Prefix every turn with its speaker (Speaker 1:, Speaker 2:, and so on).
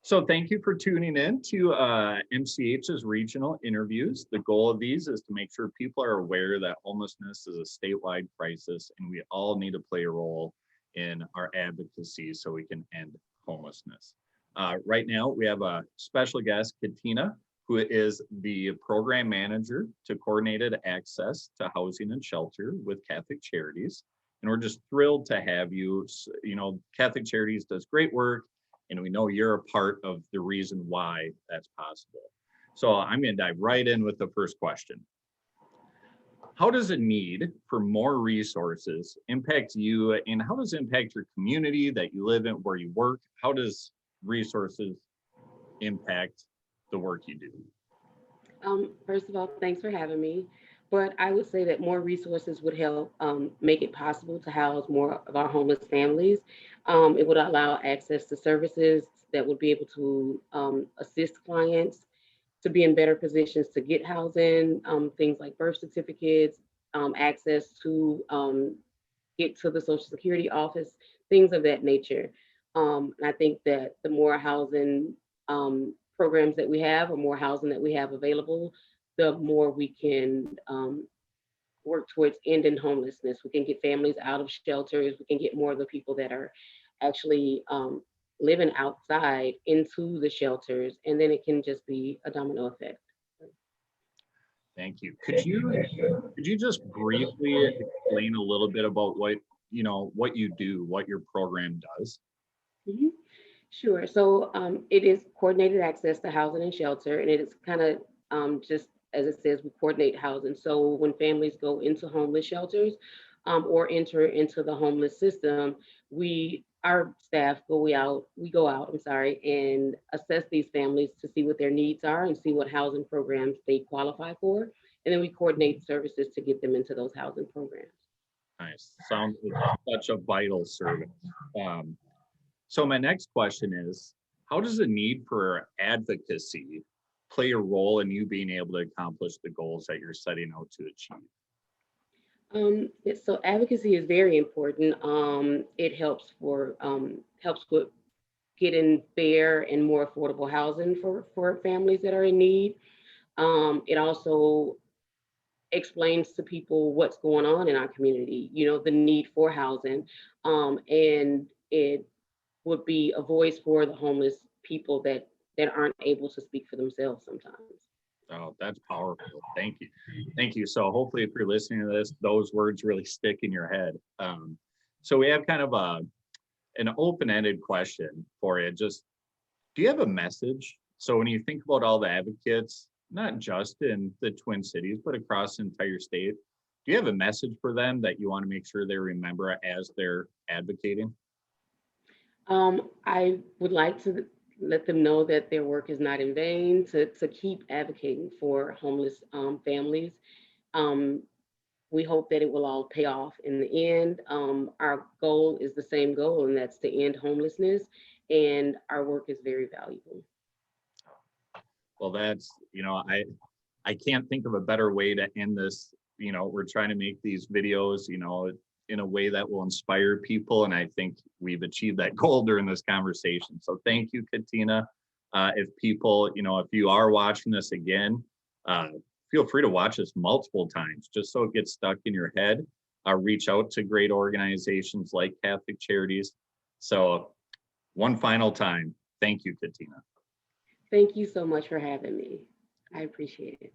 Speaker 1: So thank you for tuning in to MCH's regional interviews. The goal of these is to make sure people are aware that homelessness is a statewide crisis and we all need to play a role in our advocacy so we can end homelessness. Right now, we have a special guest, KaTina, who is the program manager to coordinated access to housing and shelter with Catholic Charities. And we're just thrilled to have you. You know, Catholic Charities does great work, and we know you're a part of the reason why that's possible. So I'm going to dive right in with the first question. How does a need for more resources impact you, and how does it impact your community that you live in, where you work? How does resources impact the work you do?
Speaker 2: First of all, thanks for having me. But I would say that more resources would help make it possible to house more of our homeless families. It would allow access to services that would be able to assist clients to be in better positions to get housing, things like birth certificates, access to get to the Social Security office, things of that nature. And I think that the more housing programs that we have, or more housing that we have available, the more we can work towards ending homelessness. We can get families out of shelters. We can get more of the people that are actually living outside into the shelters, and then it can just be a domino effect.
Speaker 1: Thank you. Could you just briefly explain a little bit about what you do, what your program does?
Speaker 2: Mhm. Sure. So it is coordinated access to housing and shelter, and it is kind of just as it says, we coordinate housing. So when families go into homeless shelters or enter into the homeless system, our staff go out, I'm sorry, and assess these families to see what their needs are and see what housing programs they qualify for. And then we coordinate services to get them into those housing programs.
Speaker 1: Nice. Sounds like such a vital service. So my next question is, how does the need for advocacy play a role in you being able to accomplish the goals that you're setting out to achieve?
Speaker 2: So advocacy is very important. It helps with getting fair and more affordable housing for families that are in need. It also explains to people what's going on in our community, the need for housing. And it would be a voice for the homeless people that aren't able to speak for themselves sometimes.
Speaker 1: Oh, that's powerful. Thank you. Thank you. So hopefully if you're listening to this, those words really stick in your head. So we have kind of an open-ended question for you. Just, do you have a message? So when you think about all the advocates, not just in the Twin Cities, but across the entire state, do you have a message for them that you want to make sure they remember as they're advocating?
Speaker 2: I would like to let them know that their work is not in vain, to keep advocating for homeless families. Um, we hope that it will all pay off in the end. Our goal is the same goal, and that's to end homelessness, and our work is very valuable.
Speaker 1: Well, I can't think of a better way to end this. We're trying to make these videos, in a way that will inspire people. And I think we've achieved that goal during this conversation. So thank you, KaTina. If you are watching this again, uh, feel free to watch this multiple times, just so it gets stuck in your head. Reach out to great organizations like Catholic Charities. So one final time, thank you, KaTina.
Speaker 2: Thank you so much for having me. I appreciate it.